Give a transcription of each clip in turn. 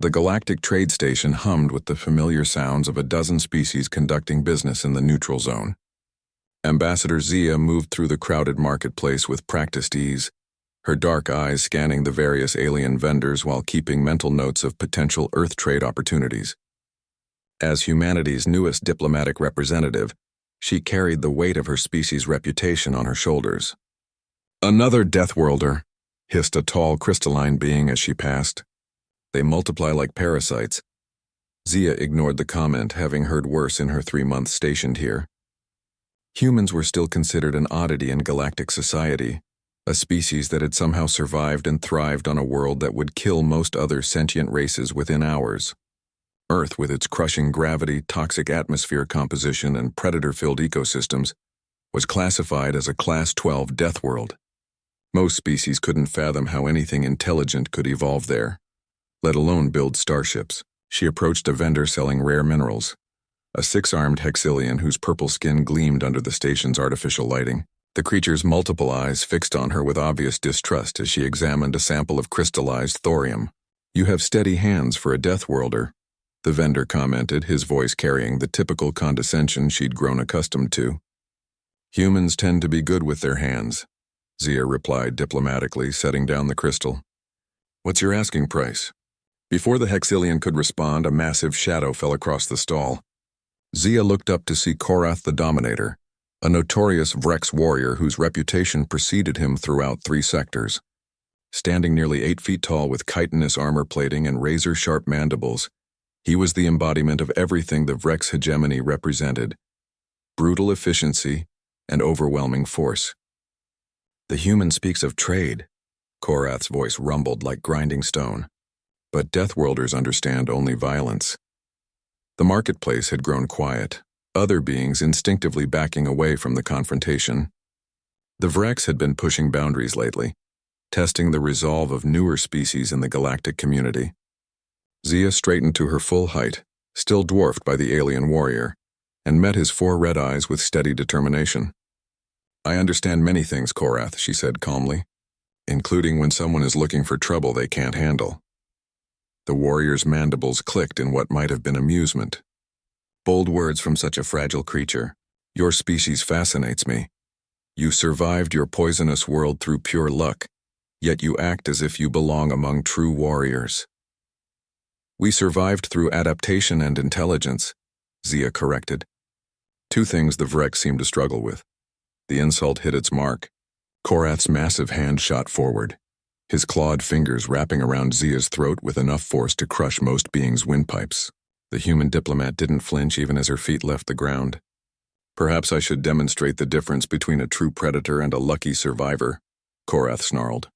The galactic trade station hummed with the familiar sounds of a dozen species conducting business in the neutral zone. Ambassador Zia moved through the crowded marketplace with practiced ease, her dark eyes scanning the various alien vendors while keeping mental notes of potential Earth trade opportunities. As humanity's newest diplomatic representative, she carried the weight of her species' reputation on her shoulders. "Another Deathworlder," hissed a tall crystalline being as she passed. "They multiply like parasites." Zia ignored the comment, having heard worse in her 3 months stationed here. Humans were still considered an oddity in galactic society, a species that had somehow survived and thrived on a world that would kill most other sentient races within hours. Earth, with its crushing gravity, toxic atmosphere composition, and predator-filled ecosystems, was classified as a Class 12 death world. Most species couldn't fathom how anything intelligent could evolve there, let alone build starships. She approached a vendor selling rare minerals, a 6-armed hexillion whose purple skin gleamed under the station's artificial lighting. The creature's multiple eyes fixed on her with obvious distrust as she examined a sample of crystallized thorium. "You have steady hands for a Deathworlder," the vendor commented, his voice carrying the typical condescension she'd grown accustomed to. "Humans tend to be good with their hands," Zia replied diplomatically, setting down the crystal. "What's your asking price?" Before the hexillion could respond, a massive shadow fell across the stall. Zia looked up to see Korath the Dominator, a notorious Vrex warrior whose reputation preceded him throughout 3 sectors. Standing nearly 8 feet tall with chitinous armor plating and razor-sharp mandibles, he was the embodiment of everything the Vrex hegemony represented: brutal efficiency and overwhelming force. "The human speaks of trade," Korath's voice rumbled like grinding stone. "But Deathworlders understand only violence." The marketplace had grown quiet, other beings instinctively backing away from the confrontation. The Vrex had been pushing boundaries lately, testing the resolve of newer species in the galactic community. Zia straightened to her full height, still dwarfed by the alien warrior, and met his 4 red eyes with steady determination. "I understand many things, Korath," she said calmly, "including when someone is looking for trouble they can't handle." The warrior's mandibles clicked in what might have been amusement. "Bold words from such a fragile creature. Your species fascinates me. You survived your poisonous world through pure luck, yet you act as if you belong among true warriors." "We survived through adaptation and intelligence," Zia corrected. 2 things the Vrex seemed to struggle with. The insult hit its mark. Korath's massive hand shot forward, his clawed fingers wrapping around Zia's throat with enough force to crush most beings' windpipes. The human diplomat didn't flinch even as her feet left the ground. "Perhaps I should demonstrate the difference between a true predator and a lucky survivor," Korath snarled.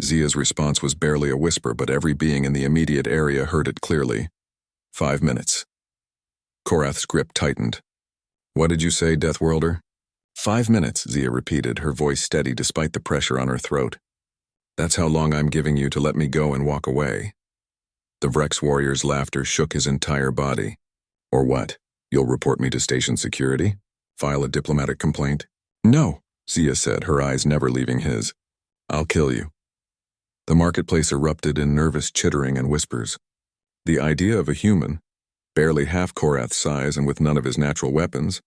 Zia's response was barely a whisper, but every being in the immediate area heard it clearly. 5 minutes. Korath's grip tightened. "What did you say, Deathworlder?" 5 minutes, Zia repeated, her voice steady despite the pressure on her throat. "That's how long I'm giving you to let me go and walk away." The Vrex warrior's laughter shook his entire body. "Or what? You'll report me to station security? File a diplomatic complaint?" "No," Zia said, her eyes never leaving his. "I'll kill you." The marketplace erupted in nervous chittering and whispers. The idea of a human, barely half Korath's size and with none of his natural weapons,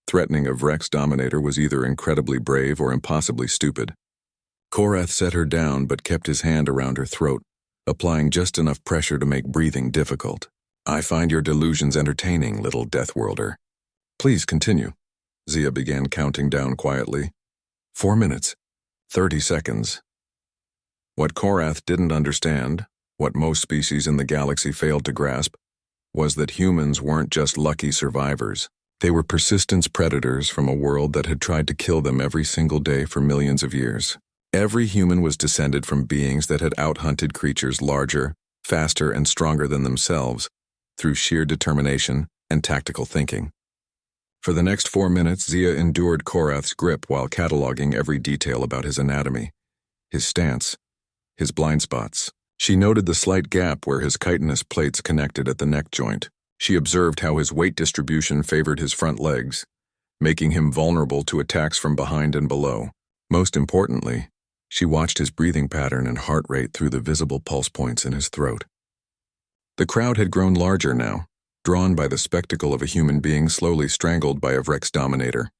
threatening a Vrex dominator was either incredibly brave or impossibly stupid. Korath set her down but kept his hand around her throat, applying just enough pressure to make breathing difficult. "I find your delusions entertaining, little Deathworlder." "Please continue." Zia began counting down quietly. 4 minutes. 30 seconds. What Korath didn't understand, what most species in the galaxy failed to grasp, was that humans weren't just lucky survivors. They were persistent predators from a world that had tried to kill them every single day for millions of years. Every human was descended from beings that had out-hunted creatures larger, faster, and stronger than themselves through sheer determination and tactical thinking. For the next 4 minutes, Zia endured Korath's grip while cataloging every detail about his anatomy, his stance, his blind spots. She noted the slight gap where his chitinous plates connected at the neck joint. She observed how his weight distribution favored his front legs, making him vulnerable to attacks from behind and below. Most importantly, she watched his breathing pattern and heart rate through the visible pulse points in his throat. The crowd had grown larger now, drawn by the spectacle of a human being slowly strangled by a Vrex dominator.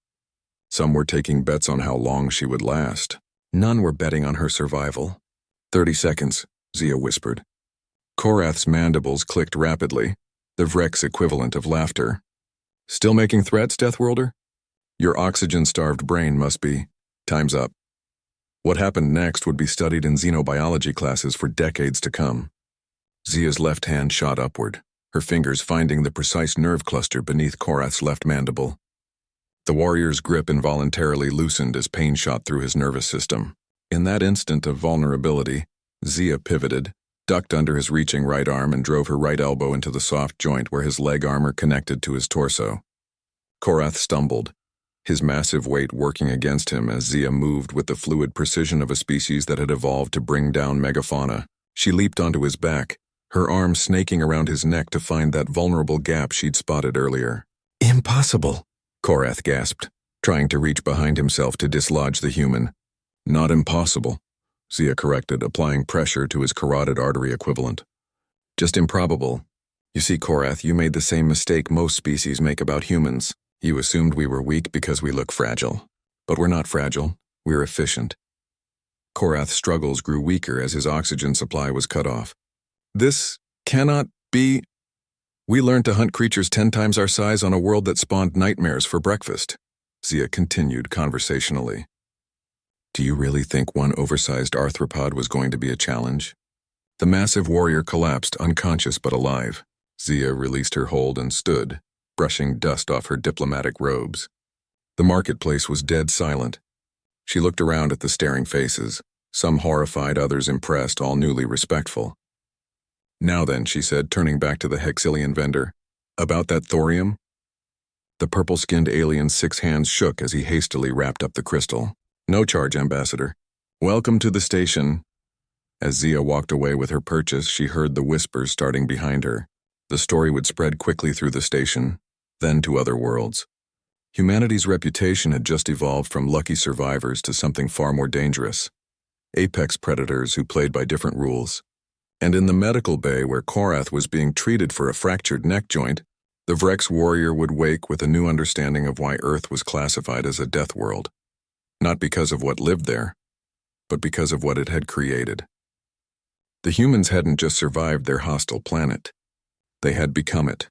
Some were taking bets on how long she would last. None were betting on her survival. 30 seconds, Zia whispered. Korath's mandibles clicked rapidly, the Vrex equivalent of laughter. Still making threats, Deathworlder? Your oxygen-starved brain must be. Time's up. What happened next would be studied in xenobiology classes for decades to come. Zia's left hand shot upward, her fingers finding the precise nerve cluster beneath Korath's left mandible. The warrior's grip involuntarily loosened as pain shot through his nervous system. In that instant of vulnerability, Zia pivoted, ducked under his reaching right arm and drove her right elbow into the soft joint where his leg armor connected to his torso. Korath stumbled, his massive weight working against him as Zia moved with the fluid precision of a species that had evolved to bring down megafauna. She leaped onto his back, her arm snaking around his neck to find that vulnerable gap she'd spotted earlier. Impossible, Korath gasped, trying to reach behind himself to dislodge the human. Not impossible, Zia corrected, applying pressure to his carotid artery equivalent. Just improbable. You see, Korath, you made the same mistake most species make about humans. You assumed we were weak because we look fragile. But we're not fragile, we're efficient. Korath's struggles grew weaker as his oxygen supply was cut off. This cannot be. We learned to hunt creatures 10 times our size on a world that spawned nightmares for breakfast, Zia continued conversationally. Do you really think one oversized arthropod was going to be a challenge? The massive warrior collapsed, unconscious but alive. Zia released her hold and stood, brushing dust off her diplomatic robes. The marketplace was dead silent. She looked around at the staring faces, some horrified, others impressed, all newly respectful. Now then, she said, turning back to the Hexilian vendor. About that thorium? The purple-skinned alien's 6 hands shook as he hastily wrapped up the crystal. No charge, Ambassador. Welcome to the station. As Zia walked away with her purchase, she heard the whispers starting behind her. The story would spread quickly through the station, then to other worlds. Humanity's reputation had just evolved from lucky survivors to something far more dangerous. Apex predators who played by different rules. And in the medical bay where Korath was being treated for a fractured neck joint, the Vrex warrior would wake with a new understanding of why Earth was classified as a death world. Not because of what lived there, but because of what it had created. The humans hadn't just survived their hostile planet. They had become it.